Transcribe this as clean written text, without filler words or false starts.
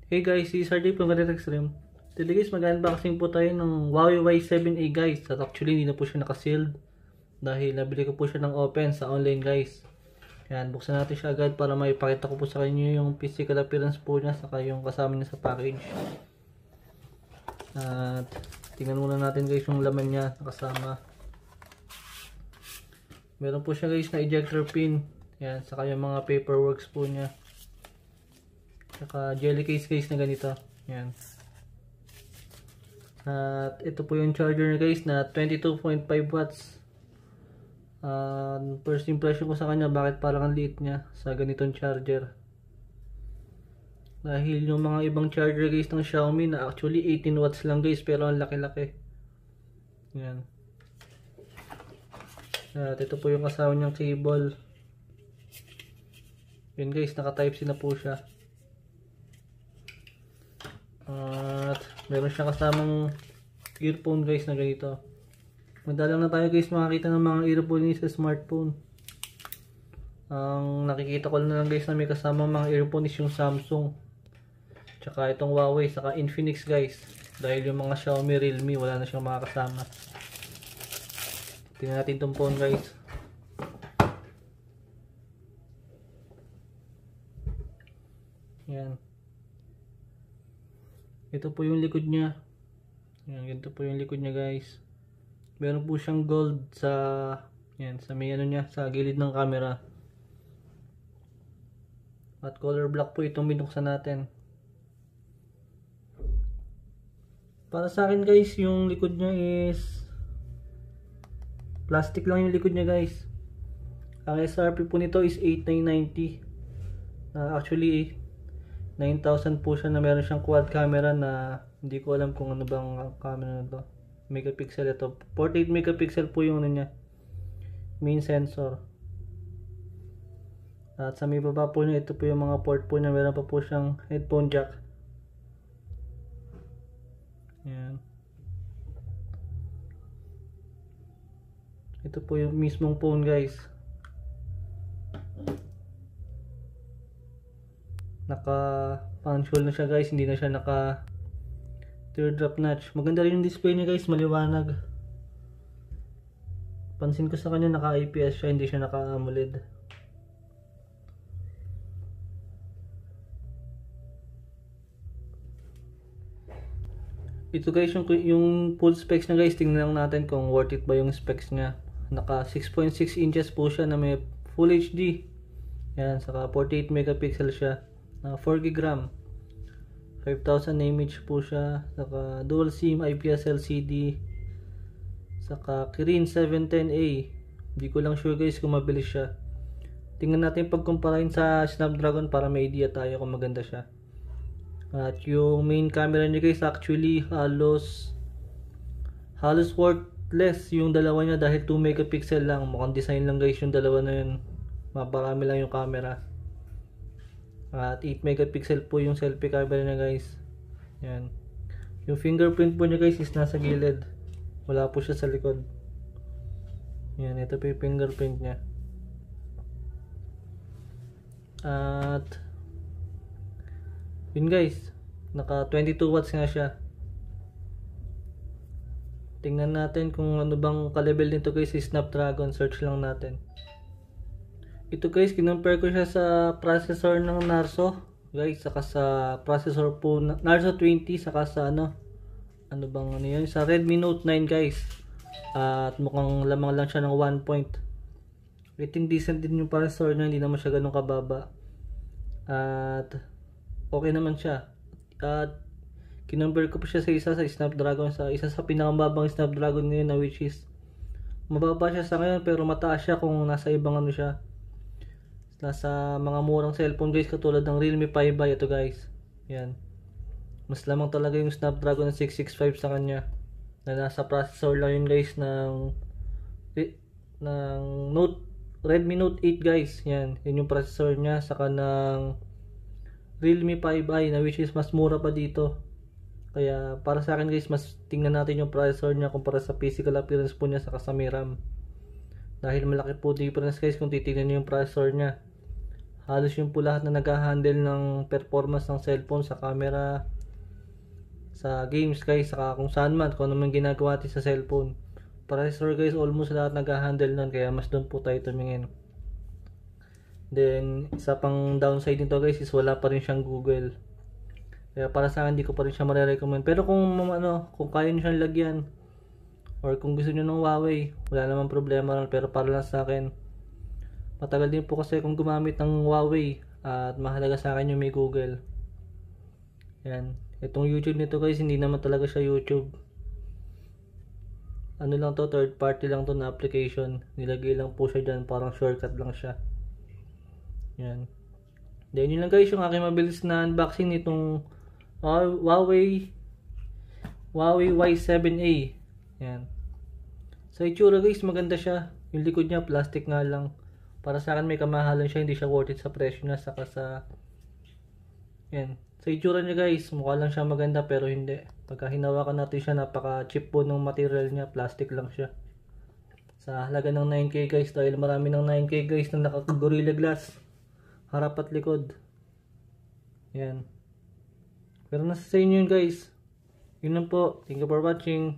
Hey guys, si Sir Dave from Gadget Xtreme. Today guys, mag-unboxing po tayo ng Huawei Y7a guys. At actually, hindi na po siya naka-sealed dahil nabili ko po siya ng open sa online guys. Yan, buksan natin siya agad para maipakita ko po sa inyo yung physical appearance po niya saka yung kasama niya sa package. At tingnan muna natin guys yung laman niya kasama. Meron po siya guys na ejector pin. Yan, saka yung mga paperworks po niya. Saka jelly case guys na ganito. Yan. At ito po yung charger niya guys na 22.5 watts. First impression ko sa kanya, bakit parang ang liit niya sa ganitong charger. Dahil yung mga ibang charger guys ng Xiaomi na actually 18 watts lang guys, pero ang laki-laki. Yan. At ito po yung kasama niyang cable. Yun guys, naka type C na po siya. At meron siyang kasamang earphone guys na ganito. Madalang na tayo guys makakita ng mga earphone sa smartphone. Ang nakikita ko na lang guys na may kasamang mga earphone is yung Samsung, tsaka itong Huawei, saka Infinix guys. Dahil yung mga Xiaomi, Realme, wala na siyang mga kasama. Tingnan natin itong phone guys. Yan. Ito po yung likod niya. Yan, ganito po yung likod niya guys. Meron po siyang gold sa yan, sa may ano niya, sa gilid ng camera. At color black po itong binuksan natin. Para sa akin guys, yung likod niya is plastic lang yung likod niya guys. Ang SRP po nito is 8,990. Actually 9,000 po siya, na meron siyang quad camera na hindi ko alam kung ano bang camera na to. Megapixel ito. 48 megapixel po yung ano niya, main sensor. At sa may baba po niya, ito po yung mga port po niya. Meron pa po siyang headphone jack. Yan. Ito po yung mismong phone guys. Naka punch hole na siya guys, hindi na siya naka teardrop notch. Maganda rin yung display niya guys, maliwanag. Pansin ko sa kanya, naka IPS siya, hindi siya naka AMOLED. Ito guys yung full specs niya guys. Tingnan lang natin kung worth it ba yung specs niya. Naka 6.6 inches po siya na may full HD. Yan, saka 48 megapixel siya. 4GB RAM, 5000 mAh po siya, saka dual SIM, IPS LCD, saka Kirin 710A. Hindi ko lang sure guys kung mabilis siya. Tingnan natin pagkumparahin sa Snapdragon para may idea tayo kung maganda siya. At yung main camera niya guys, actually halos worthless yung dalawa niya dahil 2 megapixel lang. Mukhang design lang guys yung dalawa na yun. Maparami lang yung camera. At 8 megapixel po yung selfie camera niya guys. Yan. Yung fingerprint po niya guys is nasa gilid. Wala po siya sa likod. Yan, ito po yung fingerprint niya. At yun guys, naka 22 watts nga siya. Tingnan natin kung ano bang ka-level nito guys. Snapdragon, search lang natin. Ito guys, kinumpare ko siya sa processor ng Narzo guys, saka sa processor po Narzo 20, saka sa ano bang ano yun, sa Redmi Note 9 guys. At mukhang lamang lang siya ng 1 point. I think decent din yung processor niya, hindi naman siya ganun kababa. At okay naman siya. At kinumpare ko po siya sa isa sa Snapdragon, sa isa sa pinakamababang Snapdragon ngayon na which is mababa siya sa ngayon pero mataas siya kung nasa ibang ano siya. Nasa mga murang cellphone guys, katulad ng Realme 5i. Ito guys, yan, mas lamang talaga yung Snapdragon 665 sa kanya, na nasa processor lang yun guys ng Redmi Note 8 guys. Yan, yun yung processor nya, saka ng Realme 5i na which is mas mura pa dito. Kaya para sa akin guys, mas tingnan natin yung processor nya kumpara sa physical appearance po nya saka sa RAM. Dahil malaki po difference guys kung titignan niyo yung processor nya. Halos yung po lahat na nag-handle ng performance ng cellphone sa camera, sa games guys, saka kung saan man, kung ano man ginagawa natin sa cellphone. Processor guys, almost lahat nag-handle nun, kaya mas doon po tayo tumingin. Then, isa pang downside nito guys is wala pa rin siyang Google. Kaya para sa akin, hindi ko pa rin siya marirecommend. Pero kung kung kaya nyo siyang lagyan, or kung gusto nyo ng Huawei, wala namang problema rin. Pero para lang sa akin, matagal din po kasi kung gumamit ng Huawei, at mahalaga sa akin yung may Google. Yan. Itong YouTube nito guys, hindi naman talaga siya YouTube. Ano lang to, third party lang to na application. Nilagay lang po siya dyan, parang shortcut lang siya. Yan. Then yun lang guys, yung aking mabilis na unboxing nitong Huawei Y7a. Yan. Sa itsura guys, maganda siya. Yung likod niya, plastic nga lang. Para sa akin may kamahalan siya, hindi siya worth it sa presyo na, saka sa yan. Sa itsura niya guys, mukha lang siya maganda pero hindi. Pagka hinawakan natin siya, napaka cheap po ng material niya, plastic lang siya. Sa halaga ng 9K guys, dahil marami ng 9K guys na naka-Gorilla Glass, harap at likod. Yan. Pero nasa sa inyo yun guys. Yun lang po. Thank you for watching.